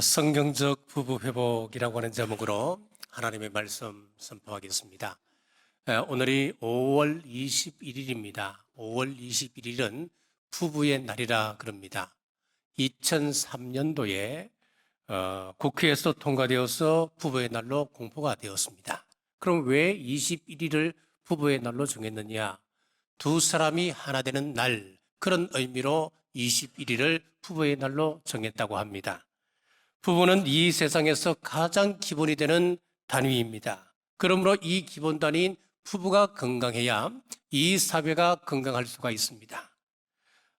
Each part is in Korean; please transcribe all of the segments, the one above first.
성경적 부부 회복이라고 하는 제목으로 하나님의 말씀 선포하겠습니다. 오늘이 5월 21일입니다. 5월 21일은 부부의 날이라 그럽니다. 2003년도에 국회에서 통과되어서 부부의 날로 공포가 되었습니다. 그럼 왜 21일을 부부의 날로 정했느냐? 두 사람이 하나 되는 날, 그런 의미로 21일을 부부의 날로 정했다고 합니다. 부부는 이 세상에서 가장 기본이 되는 단위입니다. 그러므로 이 기본 단위인 부부가 건강해야 이 사회가 건강할 수가 있습니다.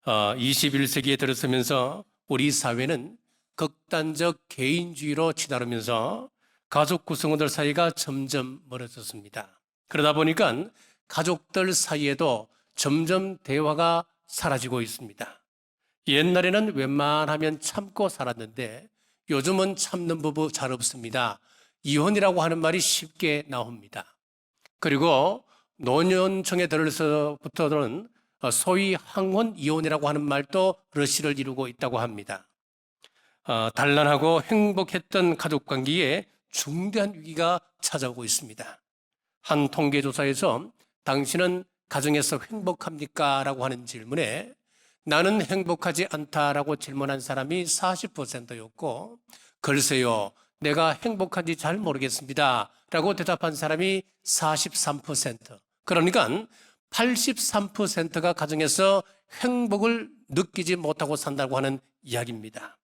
21세기에 들어서면서 우리 사회는 극단적 개인주의로 치달으면서 가족 구성원들 사이가 점점 멀어졌습니다. 그러다 보니까 가족들 사이에도 점점 대화가 사라지고 있습니다. 옛날에는 웬만하면 참고 살았는데 요즘은 참는 부부 잘 없습니다. 이혼이라고 하는 말이 쉽게 나옵니다. 그리고 노년층에 들어서부터는 소위 항혼 이혼이라고 하는 말도 러시를 이루고 있다고 합니다. 단란하고 행복했던 가족관계에 중대한 위기가 찾아오고 있습니다. 한 통계조사에서 당신은 가정에서 행복합니까? 라고 하는 질문에 나는 행복하지 않다라고 질문한 사람이 40%였고 글쎄요, 내가 행복한지 잘 모르겠습니다 라고 대답한 사람이 43%. 그러니까 83%가 가정에서 행복을 느끼지 못하고 산다고 하는 이야기입니다.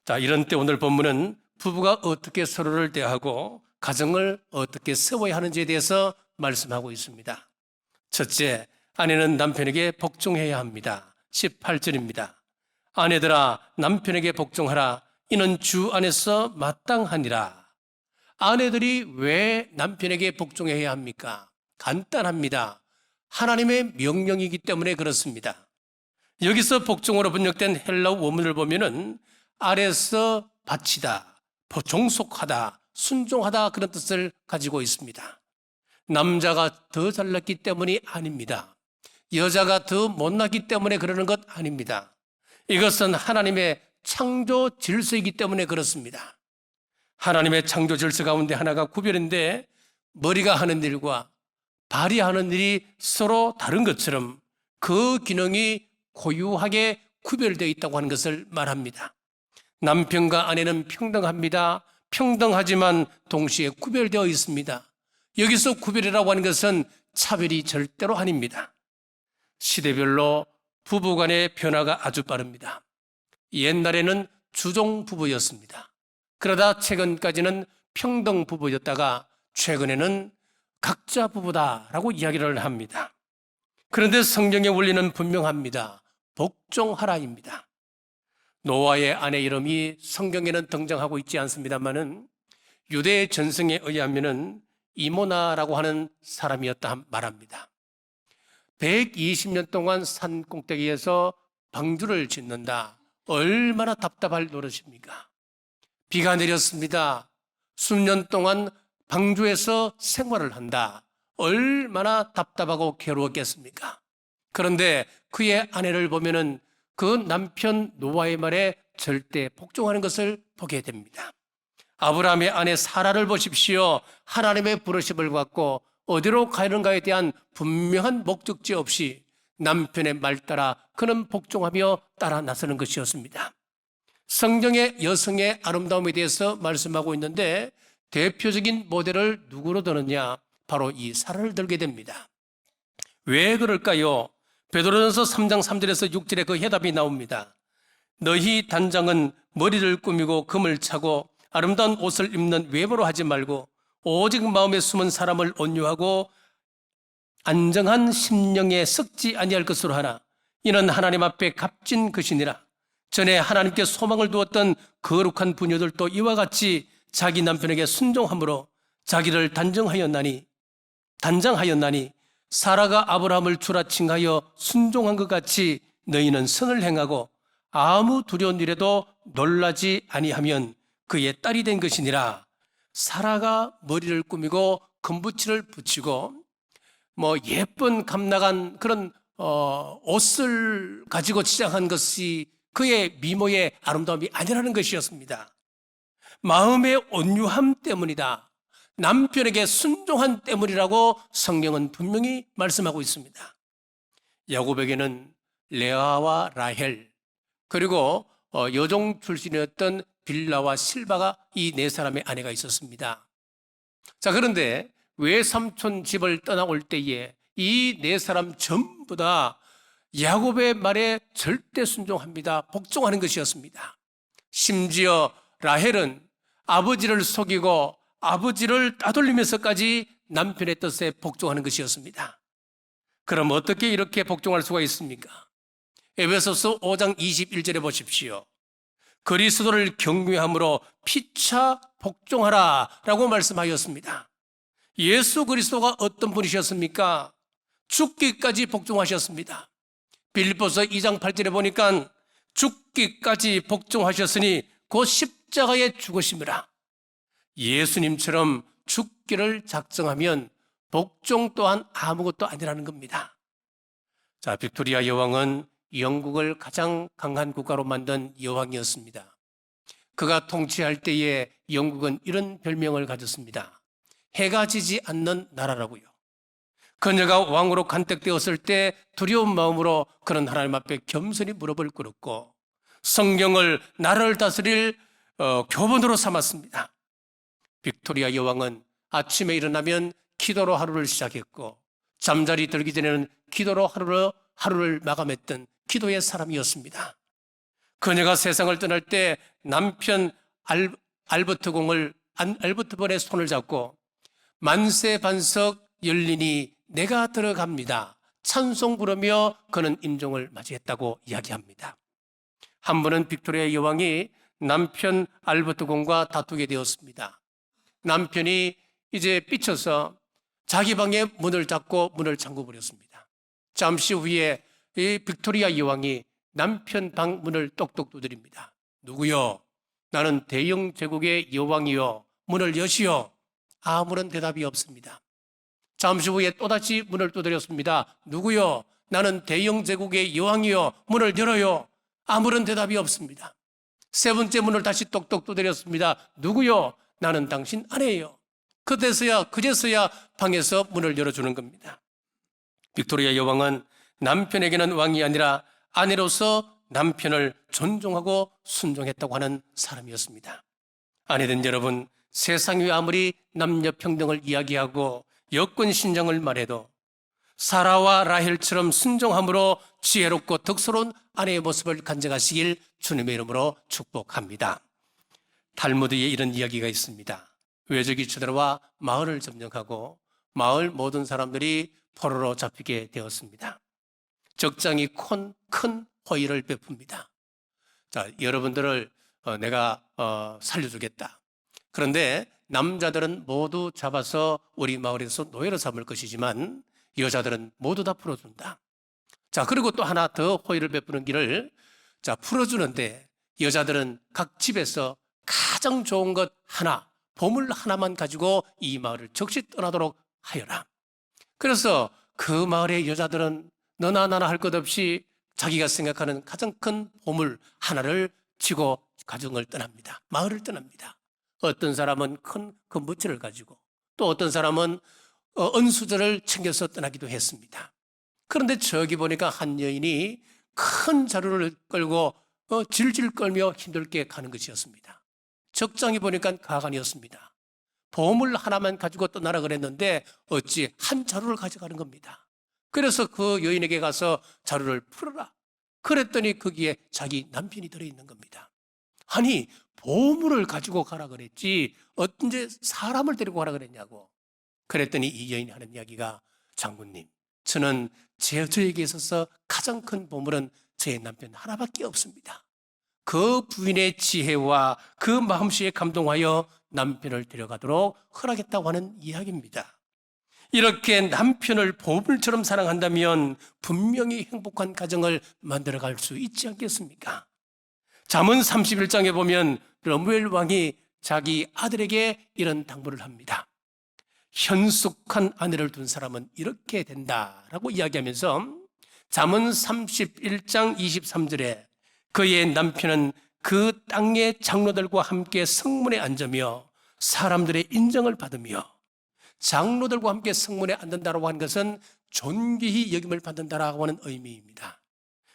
자, 이런 때 오늘 본문은 부부가 어떻게 서로를 대하고 가정을 어떻게 세워야 하는지에 대해서 말씀하고 있습니다. 첫째, 아내는 남편에게 복종해야 합니다. 18절입니다. 아내들아 남편에게 복종하라. 이는 주 안에서 마땅하니라. 아내들이 왜 남편에게 복종해야 합니까? 간단합니다. 하나님의 명령이기 때문에 그렇습니다. 여기서 복종으로 번역된 헬라어 원문을 보면은 아래서 바치다, 종속하다, 순종하다 그런 뜻을 가지고 있습니다. 남자가 더 잘났기 때문이 아닙니다. 여자가 더 못났기 때문에 그러는 것 아닙니다. 이것은 하나님의 창조 질서이기 때문에 그렇습니다. 하나님의 창조 질서 가운데 하나가 구별인데 머리가 하는 일과 발이 하는 일이 서로 다른 것처럼 그 기능이 고유하게 구별되어 있다고 하는 것을 말합니다. 남편과 아내는 평등합니다. 평등하지만 동시에 구별되어 있습니다. 여기서 구별이라고 하는 것은 차별이 절대로 아닙니다. 시대별로 부부간의 변화가 아주 빠릅니다. 옛날에는 주종 부부였습니다. 그러다 최근까지는 평등 부부였다가 최근에는 각자 부부다라고 이야기를 합니다. 그런데 성경의 원리는 분명합니다. 복종하라입니다. 노아의 아내 이름이 성경에는 등장하고 있지 않습니다만은 유대 전승에 의하면은 이모나라고 하는 사람이었다 말합니다. 120년 동안 산 꼭대기에서 방주를 짓는다. 얼마나 답답할 노릇입니까? 비가 내렸습니다. 수년 동안 방주에서 생활을 한다. 얼마나 답답하고 괴로웠겠습니까? 그런데 그의 아내를 보면은 그 남편 노아의 말에 절대 복종하는 것을 보게 됩니다. 아브라함의 아내 사라를 보십시오. 하나님의 부르심을 받고 어디로 가는가에 대한 분명한 목적지 없이 남편의 말 따라 그는 복종하며 따라 나서는 것이었습니다. 성경의 여성의 아름다움에 대해서 말씀하고 있는데 대표적인 모델을 누구로 드느냐? 바로 이 사라를 들게 됩니다. 왜 그럴까요? 베드로전서 3장 3절에서 6절에 그 해답이 나옵니다. 너희 단장은 머리를 꾸미고 금을 차고 아름다운 옷을 입는 외모로 하지 말고 오직 마음에 숨은 사람을 온유하고 안정한 심령에 썩지 아니할 것으로 하라. 이는 하나님 앞에 값진 것이니라. 전에 하나님께 소망을 두었던 거룩한 부녀들도 이와 같이 자기 남편에게 순종함으로 자기를 단장하였나니 사라가 아브라함을 주라 칭하여 순종한 것 같이 너희는 선을 행하고 아무 두려운 일에도 놀라지 아니하면 그의 딸이 된 것이니라. 사라가 머리를 꾸미고 금붙이를 붙이고 예쁜 감나간 그런 옷을 가지고 치장한 것이 그의 미모의 아름다움이 아니라는 것이었습니다. 마음의 온유함 때문이다. 남편에게 순종한 때문이라고 성경은 분명히 말씀하고 있습니다. 야곱에게는 레아와 라헬, 그리고 여종 출신이었던 빌라와 실바가 이 네 사람의 아내가 있었습니다. 자, 그런데 외삼촌 집을 떠나올 때에 이 네 사람 전부 다 야곱의 말에 절대 순종합니다. 복종하는 것이었습니다. 심지어 라헬은 아버지를 속이고 아버지를 따돌리면서까지 남편의 뜻에 복종하는 것이었습니다. 그럼 어떻게 이렇게 복종할 수가 있습니까? 에베소서 5장 21절에 보십시오. 그리스도를 경외함으로 피차 복종하라 라고 말씀하였습니다. 예수 그리스도가 어떤 분이셨습니까? 죽기까지 복종하셨습니다. 빌립보서 2장 8절에 보니까 죽기까지 복종하셨으니 곧 십자가에 죽으심이라. 예수님처럼 죽기를 작정하면 복종 또한 아무것도 아니라는 겁니다. 자, 빅토리아 여왕은 영국을 가장 강한 국가로 만든 여왕이었습니다. 그가 통치할 때에 영국은 이런 별명을 가졌습니다. 해가 지지 않는 나라라고요. 그녀가 왕으로 간택되었을 때 두려운 마음으로 그런 하나님 앞에 겸손히 무릎을 꿇었고 성경을 나라를 다스릴 교본으로 삼았습니다. 빅토리아 여왕은 아침에 일어나면 기도로 하루를 시작했고 잠자리 들기 전에는 기도로 하루를 마감했던 기도의 사람이었습니다. 그녀가 세상을 떠날 때 남편 알버트 본의 손을 잡고 만세 반석 열리니 내가 들어갑니다. 찬송 부르며 그는 임종을 맞이했다고 이야기합니다. 한 번은 빅토리아 여왕이 남편 알버트 공과 다투게 되었습니다. 남편이 이제 삐쳐서 자기 방의 문을 닫고 문을 잠궈 버렸습니다. 잠시 후에 이 빅토리아 여왕이 남편 방 문을 똑똑 두드립니다. 누구요? 나는 대영 제국의 여왕이요. 문을 여시오. 아무런 대답이 없습니다. 잠시 후에 또다시 문을 두드렸습니다. 누구요? 나는 대영 제국의 여왕이요. 문을 열어요. 아무런 대답이 없습니다. 세 번째 문을 다시 똑똑 두드렸습니다. 누구요? 나는 당신 아내예요. 그제서야 방에서 문을 열어주는 겁니다. 빅토리아 여왕은 남편에게는 왕이 아니라 아내로서 남편을 존중하고 순종했다고 하는 사람이었습니다. 아내된 여러분, 세상이 아무리 남녀 평등을 이야기하고 여권 신장을 말해도 사라와 라헬처럼 순종함으로 지혜롭고 덕스러운 아내의 모습을 간직하시길 주님의 이름으로 축복합니다. 탈무드에 이런 이야기가 있습니다. 외적이 쳐들어와 마을을 점령하고 마을 모든 사람들이 포로로 잡히게 되었습니다. 적장이 큰 호의를 베풉니다. 자, 여러분들을 내가 살려주겠다. 그런데 남자들은 모두 잡아서 우리 마을에서 노예로 삼을 것이지만 여자들은 모두 다 풀어준다. 자, 그리고 또 하나 더 호의를 베푸는 길을 풀어주는데 여자들은 각 집에서 가장 좋은 것 하나, 보물 하나만 가지고 이 마을을 즉시 떠나도록 하여라. 그래서 그 마을의 여자들은 너나 나나 할 것 없이 자기가 생각하는 가장 큰 보물 하나를 쥐고 가정을 떠납니다. 마을을 떠납니다. 어떤 사람은 큰 금부치를 가지고 또 어떤 사람은 은수저를 챙겨서 떠나기도 했습니다. 그런데 저기 보니까 한 여인이 큰 자루를 끌고 질질 끌며 힘들게 가는 것이었습니다. 적장이 보니까 가관이었습니다. 보물 하나만 가지고 떠나라 그랬는데 어찌 한 자루를 가져가는 겁니다. 그래서 그 여인에게 가서 자루를 풀어라. 그랬더니 거기에 자기 남편이 들어있는 겁니다. 아니, 보물을 가지고 가라 그랬지 언제 사람을 데리고 가라 그랬냐고. 그랬더니 이 여인이 하는 이야기가 장군님, 저는 저에게 있어서 가장 큰 보물은 제 남편 하나밖에 없습니다. 그 부인의 지혜와 그 마음씨에 감동하여 남편을 데려가도록 허락했다고 하는 이야기입니다. 이렇게 남편을 보물처럼 사랑한다면 분명히 행복한 가정을 만들어갈 수 있지 않겠습니까? 잠언 31장에 보면 르무엘 왕이 자기 아들에게 이런 당부를 합니다. 현숙한 아내를 둔 사람은 이렇게 된다라고 이야기하면서 잠언 31장 23절에 그의 남편은 그 땅의 장로들과 함께 성문에 앉으며 사람들의 인정을 받으며, 장로들과 함께 성문에 앉는다고 하는 것은 존귀히 여김을 받는다라고 하는 의미입니다.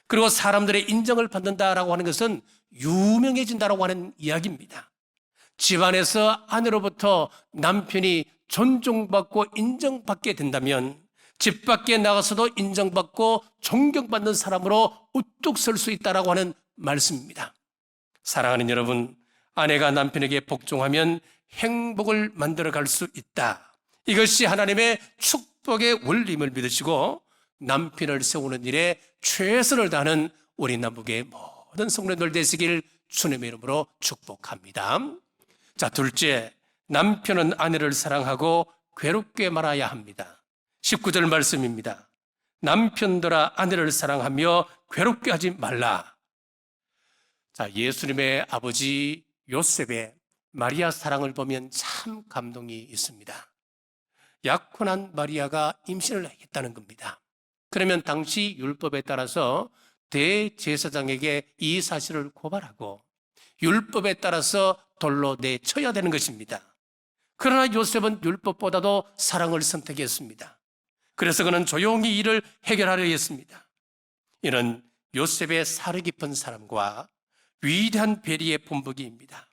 그리고 사람들의 인정을 받는다라고 하는 것은 유명해진다라고 하는 이야기입니다. 집안에서 아내로부터 남편이 존중받고 인정받게 된다면 집 밖에 나가서도 인정받고 존경받는 사람으로 우뚝 설 수 있다라고 하는 말씀입니다. 사랑하는 여러분, 아내가 남편에게 복종하면 행복을 만들어갈 수 있다. 이것이 하나님의 축복의 원리임을 믿으시고 남편을 세우는 일에 최선을 다하는 우리 남북의 모든 성도님들 되시길 주님의 이름으로 축복합니다. 자, 둘째, 남편은 아내를 사랑하고 괴롭게 말아야 합니다. 19절 말씀입니다. 남편들아 아내를 사랑하며 괴롭게 하지 말라. 자, 예수님의 아버지 요셉의 마리아 사랑을 보면 참 감동이 있습니다. 약혼한 마리아가 임신을 했다는 겁니다. 그러면 당시 율법에 따라서 대제사장에게 이 사실을 고발하고 율법에 따라서 돌로 내쳐야 되는 것입니다. 그러나 요셉은 율법보다도 사랑을 선택했습니다. 그래서 그는 조용히 이를 해결하려 했습니다. 이는 요셉의 사려 깊은 사랑과 위대한 배리의 본보기입니다.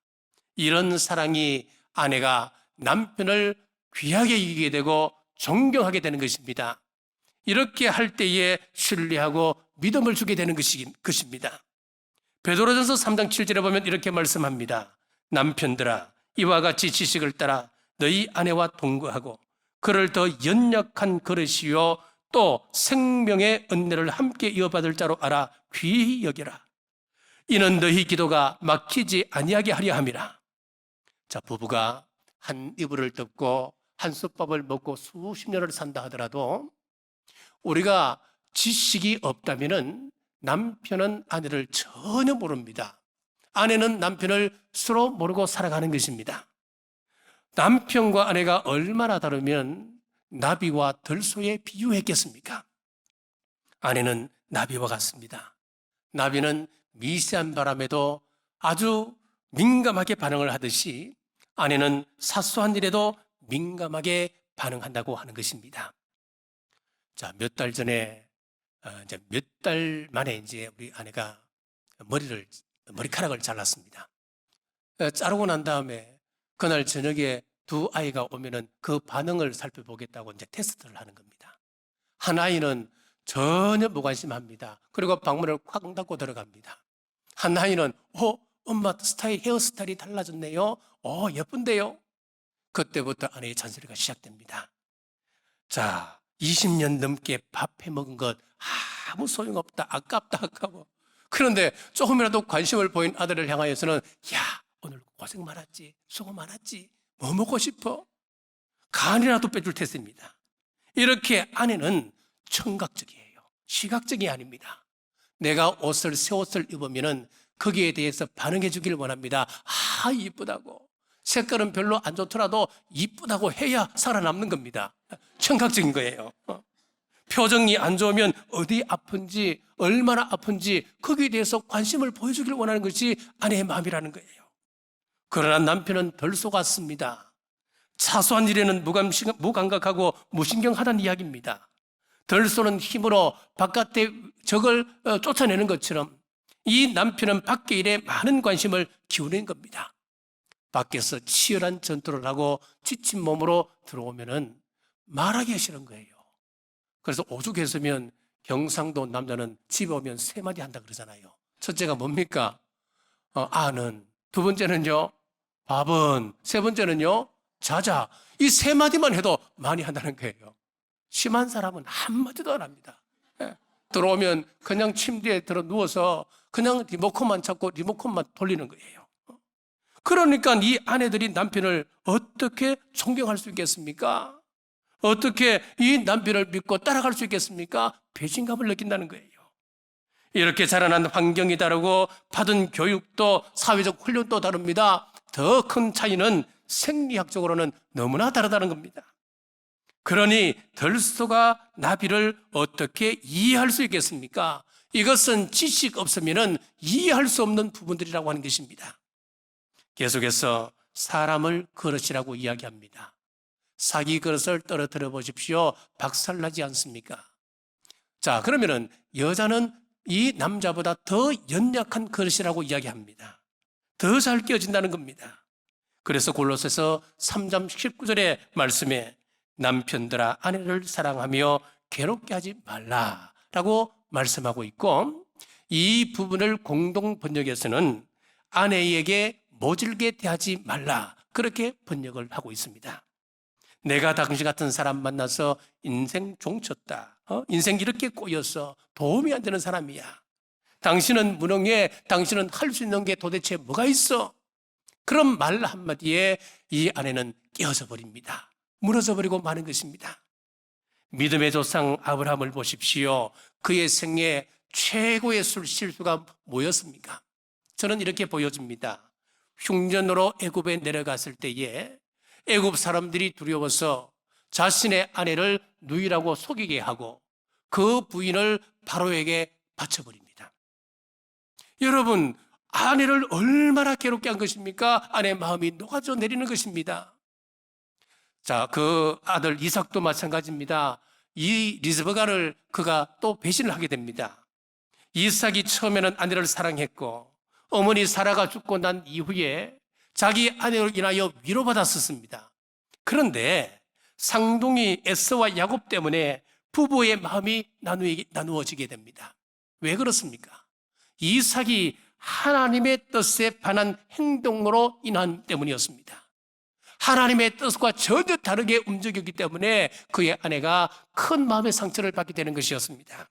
이런 사랑이 아내가 남편을 귀하게 여기게 되고 존경하게 되는 것입니다. 이렇게 할 때에 신뢰하고 믿음을 주게 되는 것입니다. 베드로전서 3장 7절에 보면 이렇게 말씀합니다. 남편들아 이와 같이 지식을 따라 너희 아내와 동거하고 그를 더 연약한 그릇이요 또 생명의 은혜를 함께 이어받을 자로 알아 귀히 여겨라. 이는 너희 기도가 막히지 아니하게 하려 함이라. 자, 부부가 한 이불을 덮고 한 솥밥을 먹고 수십 년을 산다 하더라도 우리가 지식이 없다면은 남편은 아내를 전혀 모릅니다. 아내는 남편을 서로 모르고 살아가는 것입니다. 남편과 아내가 얼마나 다르면 나비와 들소에 비유했겠습니까? 아내는 나비와 같습니다. 나비는 미세한 바람에도 아주 민감하게 반응을 하듯이 아내는 사소한 일에도 민감하게 반응한다고 하는 것입니다. 자, 몇 달 전에 몇 달 만에 이제 우리 아내가 머리카락을 잘랐습니다. 자르고 난 다음에 그날 저녁에 두 아이가 오면은 그 반응을 살펴보겠다고 이제 테스트를 하는 겁니다. 한 아이는 전혀 무관심합니다. 그리고 방문을 콱 닫고 들어갑니다. 한 아이는 엄마 헤어스타일이 달라졌네요. 예쁜데요. 그때부터 아내의 잔소리가 시작됩니다. 자, 20년 넘게 밥해 먹은 것 아무 소용없다. 아까워. 그런데 조금이라도 관심을 보인 아들을 향하여서는 야, 오늘 고생 많았지. 수고 많았지. 뭐 먹고 싶어? 간이라도 빼줄 테스입니다. 이렇게 아내는 청각적이에요. 시각적이 아닙니다. 내가 새 옷을 입으면은 거기에 대해서 반응해 주길 원합니다. 이쁘다고. 색깔은 별로 안 좋더라도 이쁘다고 해야 살아남는 겁니다. 청각적인 거예요. 표정이 안 좋으면 어디 아픈지, 얼마나 아픈지 거기에 대해서 관심을 보여주길 원하는 것이 아내의 마음이라는 거예요. 그러나 남편은 덜 속았습니다. 사소한 일에는 무감각하고 무신경하다는 이야기입니다. 덜 쏘는 힘으로 바깥에 적을 쫓아내는 것처럼 이 남편은 밖의 일에 많은 관심을 기울이는 겁니다. 밖에서 치열한 전투를 하고 지친 몸으로 들어오면은 말하기 싫은 거예요. 그래서 오죽했으면 경상도 남자는 집에 오면 세 마디 한다 그러잖아요. 첫째가 뭡니까? 아는. 두 번째는요, 밥은. 세 번째는요, 자자. 이 세 마디만 해도 많이 한다는 거예요. 심한 사람은 한마디도 안 합니다. 들어오면 그냥 침대에 들어 누워서 그냥 리모컨만 찾고 리모컨만 돌리는 거예요. 그러니까 이 아내들이 남편을 어떻게 존경할 수 있겠습니까? 어떻게 이 남편을 믿고 따라갈 수 있겠습니까? 배신감을 느낀다는 거예요. 이렇게 자라난 환경이 다르고 받은 교육도 사회적 훈련도 다릅니다. 더 큰 차이는 생리학적으로는 너무나 다르다는 겁니다. 그러니 들소가 나비를 어떻게 이해할 수 있겠습니까? 이것은 지식 없으면 이해할 수 없는 부분들이라고 하는 것입니다. 계속해서 사람을 그릇이라고 이야기합니다. 사기 그릇을 떨어뜨려 보십시오. 박살나지 않습니까? 자, 그러면은 여자는 이 남자보다 더 연약한 그릇이라고 이야기합니다. 더 잘 끼어진다는 겁니다. 그래서 골로새서 3장 19절의 말씀에 남편들아 아내를 사랑하며 괴롭게 하지 말라라고 말씀하고 있고, 이 부분을 공동 번역에서는 아내에게 모질게 대하지 말라 그렇게 번역을 하고 있습니다. 내가 당신 같은 사람 만나서 인생 종쳤다. 인생 이렇게 꼬여서 도움이 안 되는 사람이야. 당신은 무능해. 당신은 할 수 있는 게 도대체 뭐가 있어? 그런 말 한마디에 이 아내는 깨어져 버립니다. 무너져 버리고 마는 것입니다. 믿음의 조상 아브라함을 보십시오. 그의 생애 최고의 실수가 뭐였습니까? 저는 이렇게 보여집니다. 흉년으로 애굽에 내려갔을 때에 애굽 사람들이 두려워서 자신의 아내를 누이라고 속이게 하고 그 부인을 바로에게 바쳐버립니다. 여러분, 아내를 얼마나 괴롭게 한 것입니까? 아내의 마음이 녹아져 내리는 것입니다. 자, 그 아들 이삭도 마찬가지입니다. 이 리스베가를 그가 또 배신을 하게 됩니다. 이삭이 처음에는 아내를 사랑했고 어머니 사라가 죽고 난 이후에 자기 아내로 인하여 위로받았었습니다. 그런데 쌍둥이 에서와 야곱 때문에 부부의 마음이 나누어지게 됩니다. 왜 그렇습니까? 이삭이 하나님의 뜻에 반한 행동으로 인한 때문이었습니다. 하나님의 뜻과 전혀 다르게 움직였기 때문에 그의 아내가 큰 마음의 상처를 받게 되는 것이었습니다.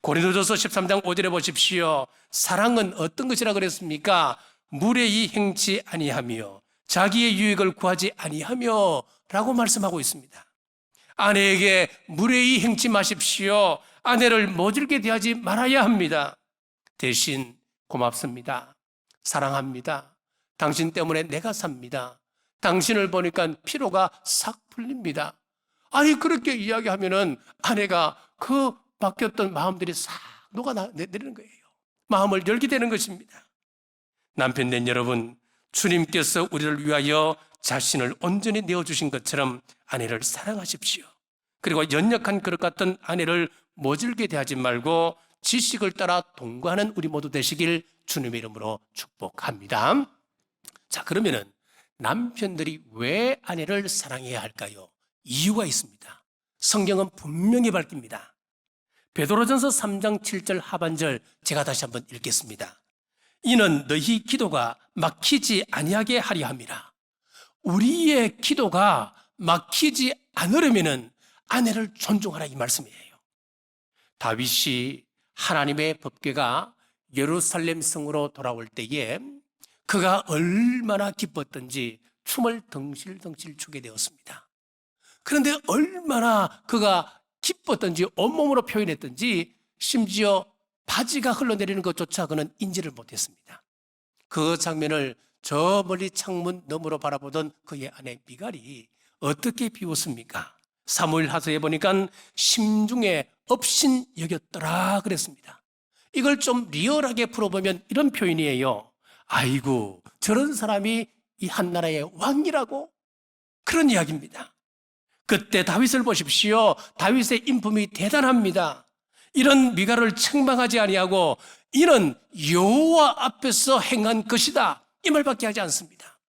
고린도전서 13장 5절에 보십시오. 사랑은 어떤 것이라 그랬습니까? 무례히 행치 아니하며 자기의 유익을 구하지 아니하며 라고 말씀하고 있습니다. 아내에게 무례히 행치 마십시오. 아내를 모질게 대하지 말아야 합니다. 대신 고맙습니다. 사랑합니다. 당신 때문에 내가 삽니다. 당신을 보니까 피로가 싹 풀립니다. 아니, 그렇게 이야기하면은 아내가 그 바뀌었던 마음들이 싹 녹아내리는 거예요. 마음을 열게 되는 것입니다. 남편된 여러분, 주님께서 우리를 위하여 자신을 온전히 내어주신 것처럼 아내를 사랑하십시오. 그리고 연약한 그릇 같은 아내를 모질게 대하지 말고 지식을 따라 동거하는 우리 모두 되시길 주님의 이름으로 축복합니다. 자, 그러면은 남편들이 왜 아내를 사랑해야 할까요? 이유가 있습니다. 성경은 분명히 밝힙니다. 베드로전서 3장 7절 하반절 제가 다시 한번 읽겠습니다. 이는 너희 기도가 막히지 아니하게 하려 함이라. 우리의 기도가 막히지 않으려면 아내를 존중하라, 이 말씀이에요. 다윗이 하나님의 법궤가 예루살렘 성으로 돌아올 때에 그가 얼마나 기뻤던지 춤을 덩실덩실 추게 되었습니다. 그런데 얼마나 그가 기뻤던지 온몸으로 표현했던지 심지어 바지가 흘러내리는 것조차 그는 인지를 못했습니다. 그 장면을 저 멀리 창문 너머로 바라보던 그의 아내 미갈이 어떻게 비웃습니까? 사무엘하서에 보니까 심중에 업신 여겼더라 그랬습니다. 이걸 좀 리얼하게 풀어보면 이런 표현이에요. 아이고, 저런 사람이 이 한나라의 왕이라고? 그런 이야기입니다. 그때 다윗을 보십시오. 다윗의 인품이 대단합니다. 이런 미갈을 책망하지 아니하고 이는 여호와 앞에서 행한 것이다, 이 말밖에 하지 않습니다.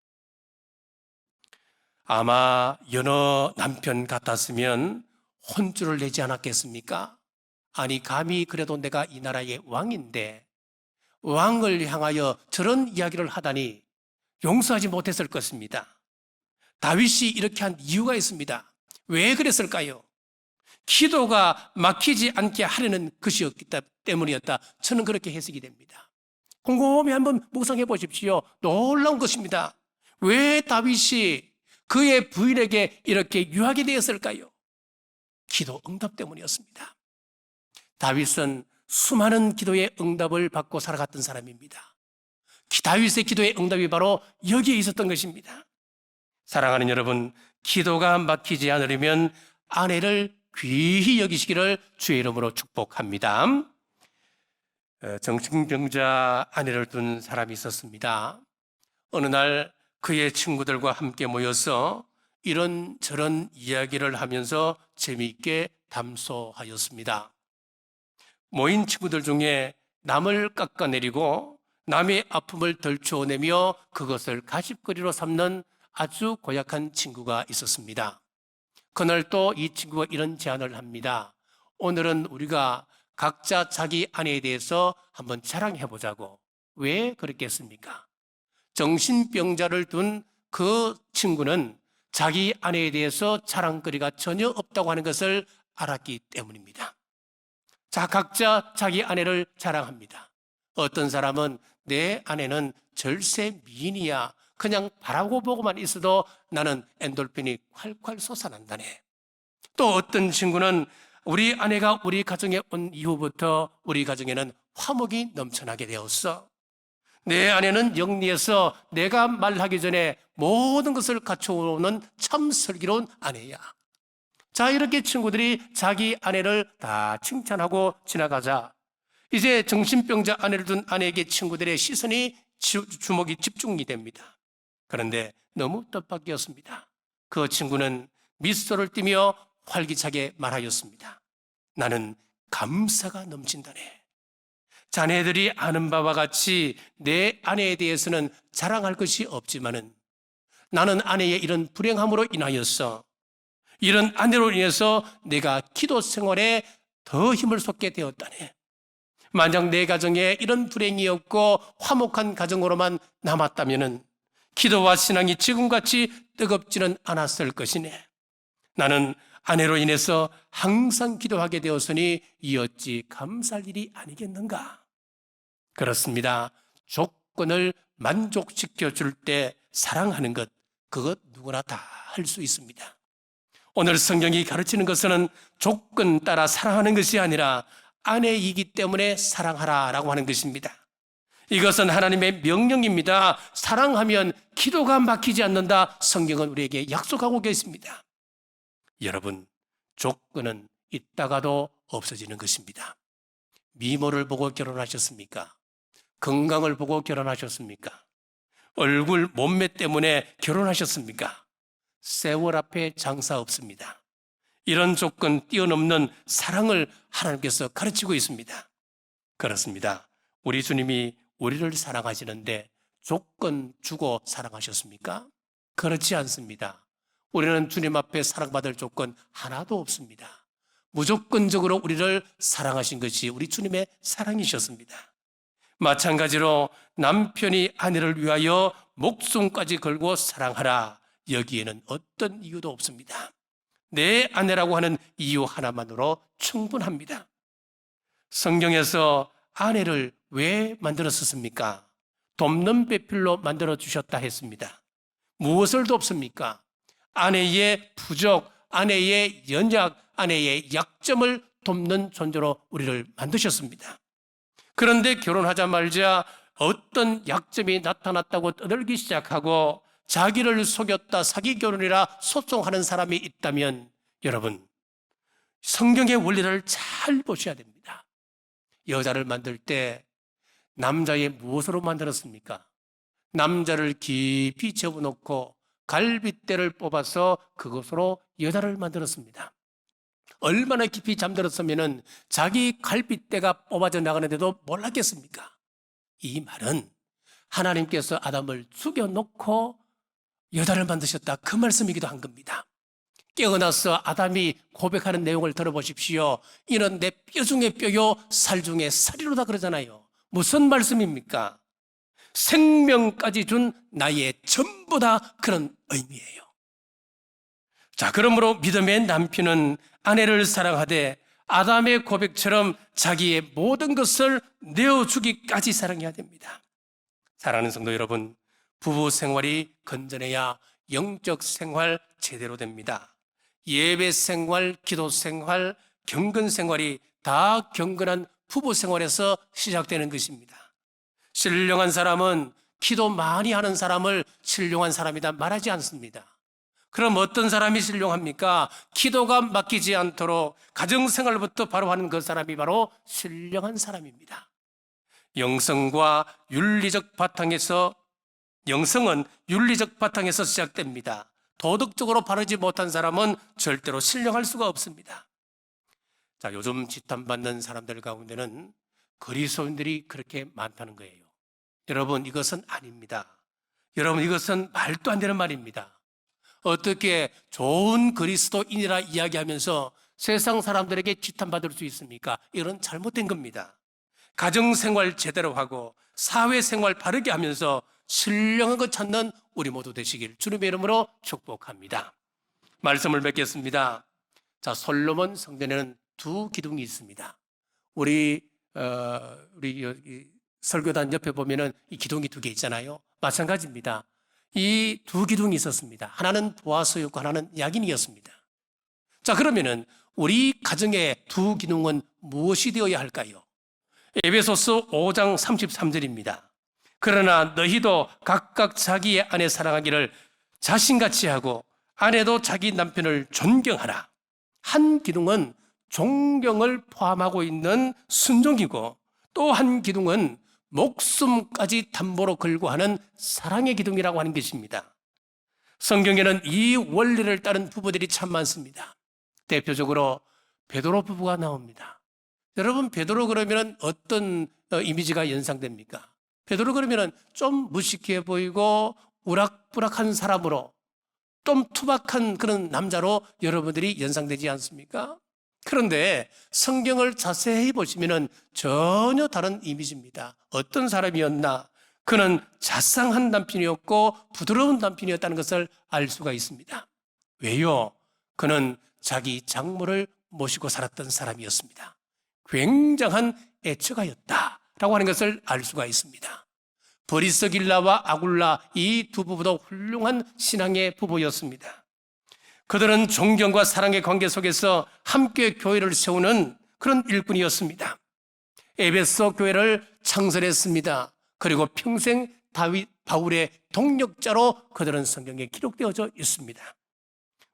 아마 여러 남편 같았으면 혼쭐을 내지 않았겠습니까? 아니, 감히 그래도 내가 이 나라의 왕인데 왕을 향하여 저런 이야기를 하다니 용서하지 못했을 것입니다. 다윗이 이렇게 한 이유가 있습니다. 왜 그랬을까요? 기도가 막히지 않게 하려는 것이었기 때문이었다. 저는 그렇게 해석이 됩니다. 곰곰이 한번 묵상해 보십시오. 놀라운 것입니다. 왜 다윗이 그의 부인에게 이렇게 유하게 되었을까요? 기도 응답 때문이었습니다. 다윗은 수많은 기도의 응답을 받고 살아갔던 사람입니다. 다윗의 기도의 응답이 바로 여기에 있었던 것입니다. 사랑하는 여러분, 기도가 막히지 않으려면 아내를 귀히 여기시기를 주의 이름으로 축복합니다. 정신병자 아내를 둔 사람이 있었습니다. 어느 날 그의 친구들과 함께 모여서 이런저런 이야기를 하면서 재미있게 담소하였습니다. 모인 친구들 중에 남을 깎아내리고 남의 아픔을 덜쳐내며 그것을 가십거리로 삼는 아주 고약한 친구가 있었습니다. 그날 또 이 친구가 이런 제안을 합니다. 오늘은 우리가 각자 자기 아내에 대해서 한번 자랑해 보자고. 왜 그랬겠습니까? 정신병자를 둔 그 친구는 자기 아내에 대해서 자랑거리가 전혀 없다고 하는 것을 알았기 때문입니다. 자, 각자 자기 아내를 자랑합니다. 어떤 사람은 내 아내는 절세 미인이야. 그냥 바라고 보고만 있어도 나는 엔돌핀이 콸콸 솟아난다네. 또 어떤 친구는 우리 아내가 우리 가정에 온 이후부터 우리 가정에는 화목이 넘쳐나게 되었어. 내 아내는 영리해서 내가 말하기 전에 모든 것을 갖춰오는 참 슬기로운 아내야. 자, 이렇게 친구들이 자기 아내를 다 칭찬하고 지나가자 이제 정신병자 아내를 둔 아내에게 친구들의 시선이 주목이 집중이 됩니다. 그런데 너무 뜻밖이었습니다. 그 친구는 미소를 띠며 활기차게 말하였습니다. 나는 감사가 넘친다네. 자네들이 아는 바와 같이 내 아내에 대해서는 자랑할 것이 없지만은 나는 아내의 이런 불행함으로 인하여서 이런 아내로 인해서 내가 기도 생활에 더 힘을 쏟게 되었다네. 만약 내 가정에 이런 불행이 없고 화목한 가정으로만 남았다면은 기도와 신앙이 지금같이 뜨겁지는 않았을 것이네. 나는 아내로 인해서 항상 기도하게 되었으니 이 어찌 감사할 일이 아니겠는가? 그렇습니다. 조건을 만족시켜 줄 때 사랑하는 것, 그것 누구나 다 할 수 있습니다. 오늘 성경이 가르치는 것은 조건 따라 사랑하는 것이 아니라 아내이기 때문에 사랑하라라고 하는 것입니다. 이것은 하나님의 명령입니다. 사랑하면 기도가 막히지 않는다. 성경은 우리에게 약속하고 계십니다. 여러분, 조건은 있다가도 없어지는 것입니다. 미모를 보고 결혼하셨습니까? 건강을 보고 결혼하셨습니까? 얼굴, 몸매 때문에 결혼하셨습니까? 세월 앞에 장사 없습니다. 이런 조건 뛰어넘는 사랑을 하나님께서 가르치고 있습니다. 그렇습니다. 우리 주님이 우리를 사랑하시는데 조건 주고 사랑하셨습니까? 그렇지 않습니다. 우리는 주님 앞에 사랑받을 조건 하나도 없습니다. 무조건적으로 우리를 사랑하신 것이 우리 주님의 사랑이셨습니다. 마찬가지로 남편이 아내를 위하여 목숨까지 걸고 사랑하라. 여기에는 어떤 이유도 없습니다. 내 아내라고 하는 이유 하나만으로 충분합니다. 성경에서 아내를 왜 만들었습니까? 돕는 배필로 만들어 주셨다 했습니다. 무엇을 돕습니까? 아내의 부족, 아내의 연약, 아내의 약점을 돕는 존재로 우리를 만드셨습니다. 그런데 결혼하자마자 어떤 약점이 나타났다고 떠들기 시작하고 자기를 속였다, 사기 결혼이라 소송하는 사람이 있다면 여러분, 성경의 원리를 잘 보셔야 됩니다. 여자를 만들 때 남자의 무엇으로 만들었습니까? 남자를 깊이 접어놓고 갈빗대를 뽑아서 그것으로 여자를 만들었습니다. 얼마나 깊이 잠들었으면 자기 갈빗대가 뽑아져 나가는데도 몰랐겠습니까? 이 말은 하나님께서 아담을 죽여놓고 여자를 만드셨다, 그 말씀이기도 한 겁니다. 깨어나서 아담이 고백하는 내용을 들어보십시오. 이는 내 뼈 중에 뼈요 살 중에 살이로다 그러잖아요. 무슨 말씀입니까? 생명까지 준 나의 전부다, 그런 의미예요. 자, 그러므로 믿음의 남편은 아내를 사랑하되 아담의 고백처럼 자기의 모든 것을 내어주기까지 사랑해야 됩니다. 사랑하는 성도 여러분, 부부 생활이 건전해야 영적 생활 제대로 됩니다. 예배 생활, 기도 생활, 경건 생활이 다 경건한 부부 생활에서 시작되는 것입니다. 신령한 사람은 기도 많이 하는 사람을 신령한 사람이다 말하지 않습니다. 그럼 어떤 사람이 신령합니까? 기도가 막히지 않도록 가정생활부터 바로 하는 그 사람이 바로 신령한 사람입니다. 영성은 윤리적 바탕에서 시작됩니다. 도덕적으로 바르지 못한 사람은 절대로 신령할 수가 없습니다. 자, 요즘 지탄받는 사람들 가운데는 그리스도인들이 그렇게 많다는 거예요. 여러분, 이것은 아닙니다. 여러분, 이것은 말도 안 되는 말입니다. 어떻게 좋은 그리스도인이라 이야기하면서 세상 사람들에게 지탄받을 수 있습니까? 이건 잘못된 겁니다. 가정생활 제대로 하고 사회생활 바르게 하면서 신령한 것 찾는 우리 모두 되시길 주님의 이름으로 축복합니다. 말씀을 맺겠습니다. 자, 솔로몬 성전에는 두 기둥이 있습니다. 우리 설교단 옆에 보면은 이 기둥이 두 개 있잖아요. 마찬가지입니다. 이 두 기둥이 있었습니다. 하나는 보아스였고 하나는 야긴이었습니다. 자, 그러면은 우리 가정의 두 기둥은 무엇이 되어야 할까요? 에베소서 5장 33절입니다. 그러나 너희도 각각 자기의 아내 사랑하기를 자신같이 하고 아내도 자기 남편을 존경하라. 한 기둥은 존경을 포함하고 있는 순종이고 또 한 기둥은 목숨까지 담보로 걸고 하는 사랑의 기둥이라고 하는 것입니다. 성경에는 이 원리를 따른 부부들이 참 많습니다. 대표적으로 베드로 부부가 나옵니다. 여러분, 베드로 그러면 어떤 이미지가 연상됩니까? 베드로 그러면 좀 무식해 보이고 우락부락한 사람으로 좀 투박한 그런 남자로 여러분들이 연상되지 않습니까? 그런데 성경을 자세히 보시면 전혀 다른 이미지입니다. 어떤 사람이었나? 그는 자상한 남편이었고 부드러운 남편이었다는 것을 알 수가 있습니다. 왜요? 그는 자기 장모를 모시고 살았던 사람이었습니다. 굉장한 애처가였다라고 하는 것을 알 수가 있습니다. 브리스길라와 아굴라 이 두 부부도 훌륭한 신앙의 부부였습니다. 그들은 존경과 사랑의 관계 속에서 함께 교회를 세우는 그런 일꾼이었습니다. 에베소 교회를 창설했습니다. 그리고 평생 바울의 동력자로 그들은 성경에 기록되어져 있습니다.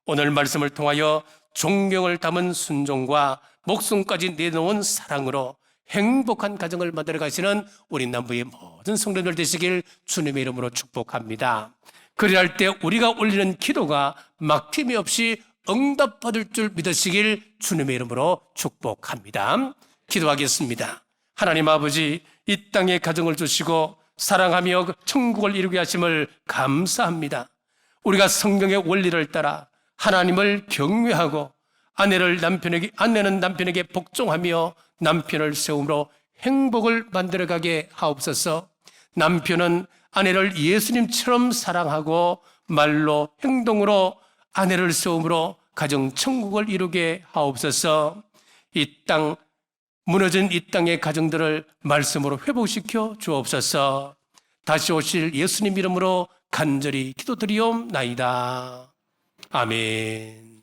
오늘 말씀을 통하여 존경을 담은 순종과 목숨까지 내놓은 사랑으로 행복한 가정을 만들어 가시는 우리 남부의 모든 성도들 되시길 주님의 이름으로 축복합니다. 그리할 때 우리가 올리는 기도가 막힘이 없이 응답받을 줄 믿으시길 주님의 이름으로 축복합니다. 기도하겠습니다. 하나님 아버지, 이 땅에 가정을 주시고 사랑하며 천국을 이루게 하심을 감사합니다. 우리가 성경의 원리를 따라 하나님을 경외하고 아내는 남편에게 복종하며 남편을 세움으로 행복을 만들어가게 하옵소서. 남편은 아내를 예수님처럼 사랑하고 말로 행동으로 아내를 세움으로 가정 천국을 이루게 하옵소서. 무너진 이 땅의 가정들을 말씀으로 회복시켜 주옵소서. 다시 오실 예수님 이름으로 간절히 기도드리옵나이다. 아멘.